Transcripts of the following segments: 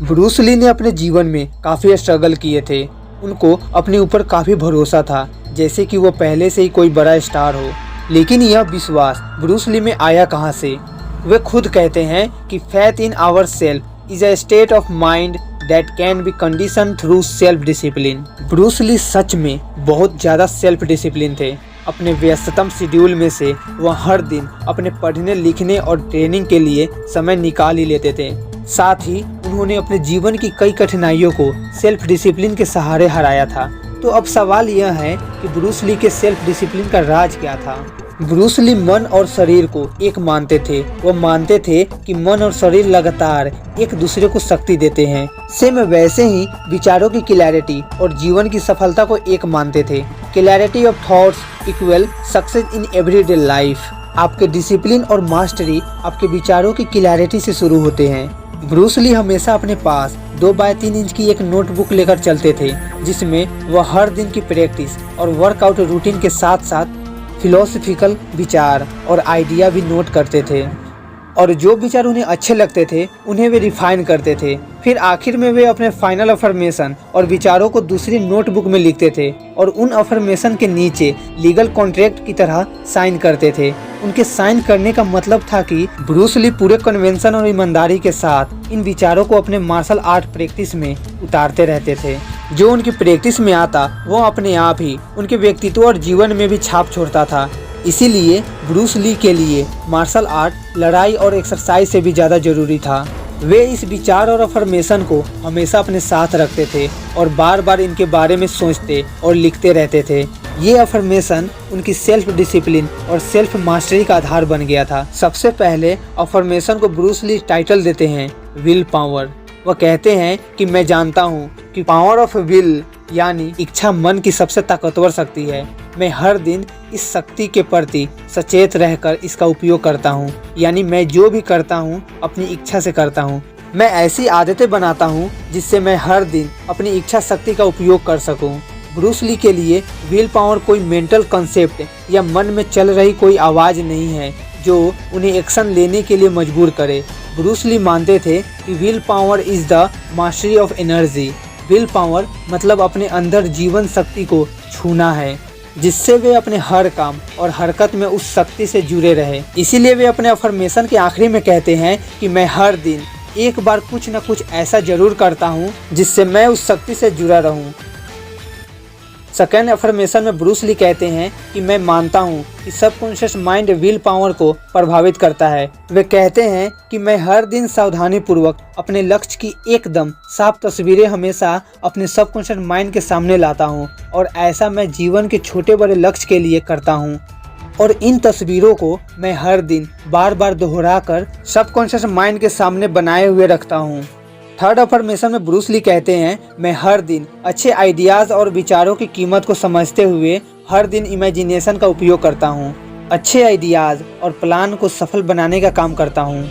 Bruce Lee ने अपने जीवन में काफ़ी स्ट्रगल किए थे। उनको अपने ऊपर काफ़ी भरोसा था, जैसे कि वो पहले से ही कोई बड़ा स्टार हो। लेकिन यह विश्वास ब्रूस ली में आया कहाँ से? वे खुद कहते हैं कि faith in our self is a state of mind that can be condition through self discipline. Bruce Lee सच में बहुत ज़्यादा सेल्फ डिसिप्लिन थे। अपने व्यस्ततम शेड्यूल में से वह हर दिन अपने पढ़ने लिखने और ट्रेनिंग के लिए समय निकाल ही लेते थे। साथ ही उन्होंने अपने जीवन की कई कठिनाइयों को सेल्फ डिसिप्लिन के सहारे हराया था। तो अब सवाल यह है कि ब्रूस ली के सेल्फ डिसिप्लिन का राज क्या था? ब्रूस ली मन और शरीर को एक मानते थे। वो मानते थे कि मन और शरीर लगातार एक दूसरे को शक्ति देते हैं। सेम वैसे ही विचारों की क्लैरिटी और जीवन की सफलता को एक मानते थे। Clarity of thoughts equal success in everyday life. आपके डिसिप्लिन और मास्टरी आपके विचारों की क्लैरिटी से शुरू होते हैं। ब्रूस ली हमेशा अपने पास 2 बाय 3 इंच की एक नोटबुक लेकर चलते थे, जिसमें वह हर दिन की प्रैक्टिस और वर्कआउट रूटीन के साथ साथ फिलोसफिकल विचार और आइडिया भी नोट करते थे। और जो विचार उन्हें अच्छे लगते थे उन्हें वे रिफाइन करते थे। फिर आखिर में वे अपने फाइनल अफर्मेशन और विचारों को दूसरी नोटबुक में लिखते थे और उन अफर्मेशन के नीचे लीगल कॉन्ट्रैक्ट की तरह साइन करते थे। उनके साइन करने का मतलब था कि ब्रूस ली पूरे कन्वेंशन और ईमानदारी के साथ इन विचारों को अपने मार्शल आर्ट प्रैक्टिस में उतारते रहते थे। जो उनकी प्रैक्टिस में आता वो अपने आप ही उनके व्यक्तित्व और जीवन में भी छाप छोड़ता था। इसीलिए ब्रूस ली के लिए मार्शल आर्ट लड़ाई और एक्सरसाइज से भी ज़्यादा जरूरी था। वे इस विचार और अफर्मेशन को हमेशा अपने साथ रखते थे और बार बार इनके बारे में सोचते और लिखते रहते थे। ये अफर्मेशन उनकी सेल्फ डिसिप्लिन और सेल्फ मास्टरी का आधार बन गया था। सबसे पहले अफर्मेशन को ब्रूस ली टाइटल देते हैं विल पावर। वह कहते हैं कि मैं जानता हूँ कि पावर ऑफ विल यानी इच्छा मन की सबसे ताकतवर शक्ति है। मैं हर दिन इस शक्ति के प्रति सचेत रहकर इसका उपयोग करता हूँ। यानी मैं जो भी करता हूँ अपनी इच्छा से करता हूँ। मैं ऐसी आदतें बनाता हूँ जिससे मैं हर दिन अपनी इच्छा शक्ति का उपयोग कर सकूँ। ब्रूस ली के लिए विल पावर कोई मेंटल कॉन्सेप्ट या मन में चल रही कोई आवाज़ नहीं है जो उन्हें एक्शन लेने के लिए मजबूर करे। ब्रूस ली मानते थे कि will power is the mastery of energy. Will power मतलब अपने अंदर जीवन शक्ति को छूना है, जिससे वे अपने हर काम और हरकत में उस शक्ति से जुड़े रहे। इसीलिए वे अपने अफर्मेशन के आखिरी में कहते हैं कि मैं हर दिन एक बार कुछ न कुछ ऐसा जरूर करता हूँ जिससे मैं उस शक्ति से जुड़ा रहूँ। सेकेंड अफर्मेशन में ब्रूस ली कहते हैं कि मैं मानता हूँ कि सबकॉन्शियस माइंड विल पावर को प्रभावित करता है। वे कहते हैं कि मैं हर दिन सावधानी पूर्वक अपने लक्ष्य की एकदम साफ तस्वीरें हमेशा अपने सबकॉन्शियस माइंड के सामने लाता हूँ और ऐसा मैं जीवन के छोटे बड़े लक्ष्य के लिए करता हूँ। और इन तस्वीरों को मैं हर दिन बार बार दोहरा कर सबकॉन्शियस माइंड के सामने बनाए हुए रखता हूँ। थर्ड अफर्मेशन में ब्रूस ली कहते हैं मैं हर दिन अच्छे आइडियाज़ और विचारों की कीमत को समझते हुए हर दिन इमेजिनेशन का उपयोग करता हूँ। अच्छे आइडियाज़ और प्लान को सफल बनाने का काम करता हूँ।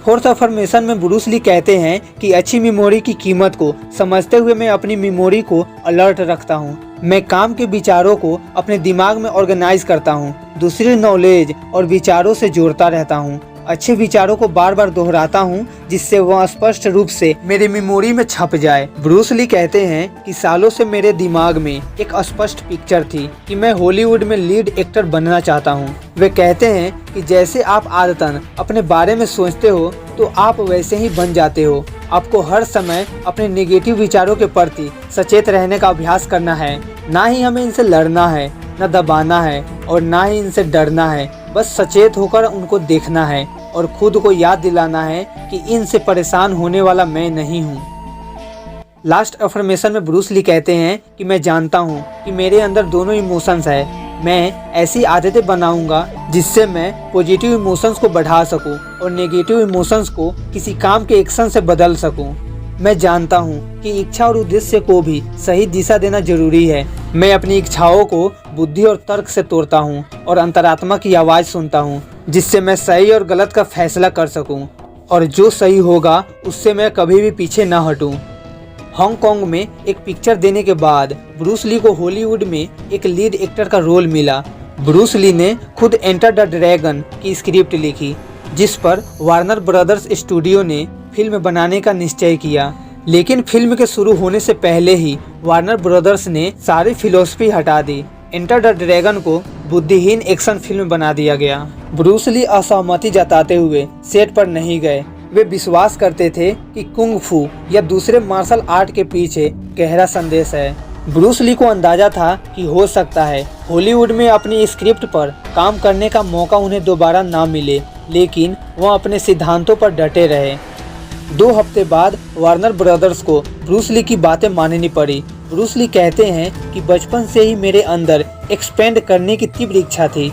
फोर्थ अफर्मेशन में ब्रूस ली कहते हैं कि अच्छी मेमोरी की कीमत को समझते हुए मैं अपनी मेमोरी को अलर्ट रखता हूँ। मैं काम के विचारों को अपने दिमाग में ऑर्गेनाइज करता हूँ, दूसरे नॉलेज और विचारों से जोड़ता रहता हूँ। अच्छे विचारों को बार बार दोहराता हूँ जिससे वह स्पष्ट रूप से मेरे मेमोरी में छप जाए। ब्रूस ली कहते हैं कि सालों से मेरे दिमाग में एक स्पष्ट पिक्चर थी कि मैं हॉलीवुड में लीड एक्टर बनना चाहता हूँ। वे कहते हैं कि जैसे आप आदतन अपने बारे में सोचते हो तो आप वैसे ही बन जाते हो। आपको हर समय अपने नेगेटिव विचारों के प्रति सचेत रहने का अभ्यास करना है। ना ही हमें इनसे लड़ना है, न दबाना है और ना ही इनसे डरना है। बस सचेत होकर उनको देखना है और खुद को याद दिलाना है कि इनसे परेशान होने वाला मैं नहीं हूँ। लास्ट अफर्मेशन में ब्रूस ली कहते हैं कि मैं जानता हूँ कि मेरे अंदर दोनों इमोशंस है। मैं ऐसी आदतें बनाऊंगा जिससे मैं पॉजिटिव इमोशंस को बढ़ा सकूं और नेगेटिव इमोशंस को किसी काम के एक्शन से बदल सकूं। मैं जानता हूँ कि इच्छा और उद्देश्य को भी सही दिशा देना जरूरी है। मैं अपनी इच्छाओं को बुद्धि और तर्क से तोड़ता हूँ और अंतरात्मा की आवाज़ सुनता हूँ जिससे मैं सही और गलत का फैसला कर सकूँ और जो सही होगा उससे मैं कभी भी पीछे न हटूँ। हांगकांग में एक पिक्चर देने के बाद ब्रूस ली को हॉलीवुड में एक लीड एक्टर का रोल मिला। ब्रूस ली ने खुद एंटर द ड्रैगन की स्क्रिप्ट लिखी। जिस पर वार्नर ब्रदर्स स्टूडियो ने फिल्म बनाने का निश्चय किया। लेकिन फिल्म के शुरू होने से पहले ही वार्नर ब्रदर्स ने सारी फिलॉसफी हटा दी। एंटर द ड्रैगन को बुद्धिहीन एक्शन फिल्म बना दिया गया। ब्रूस ली असहमति जताते हुए सेट पर नहीं गए। वे विश्वास करते थे कि कुंग फू या दूसरे मार्शल आर्ट के पीछे गहरा संदेश है। ब्रूस ली को अंदाजा था कि हो सकता है हॉलीवुड में अपनी स्क्रिप्ट पर काम करने का मौका उन्हें दोबारा ना मिले, लेकिन वह अपने सिद्धांतों पर डटे रहे। 2 हफ्ते बाद वार्नर ब्रदर्स को ब्रूस ली की बातें माननी पड़ी। ब्रूस ली कहते हैं कि बचपन से ही मेरे अंदर एक्सपेंड करने की तीव्र इच्छा थी।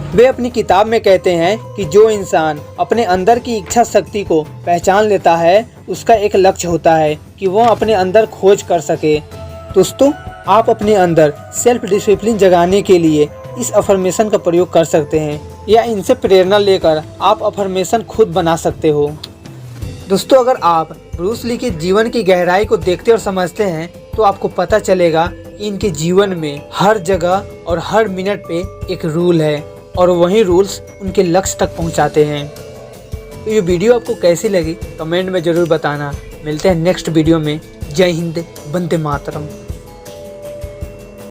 वे अपनी किताब में कहते हैं कि जो इंसान अपने अंदर की इच्छा शक्ति को पहचान लेता है, उसका एक लक्ष्य होता है कि वह अपने अंदर खोज कर सके। दोस्तों, आप अपने अंदर सेल्फ डिसिप्लिन जगाने के लिए इस अफर्मेशन का प्रयोग कर सकते हैं या इनसे प्रेरणा लेकर आप अफर्मेशन खुद बना सकते हो। दोस्तों, अगर आप ब्रूस ली के जीवन की गहराई को देखते और समझते हैं तो आपको पता चलेगा कि इनके जीवन में हर जगह और हर मिनट पे एक रूल है और वही रूल्स उनके लक्ष्य तक पहुंचाते हैं। तो ये वीडियो आपको कैसी लगी कमेंट में ज़रूर बताना। मिलते हैं नेक्स्ट वीडियो में। जय हिंद, वंदे मातरम।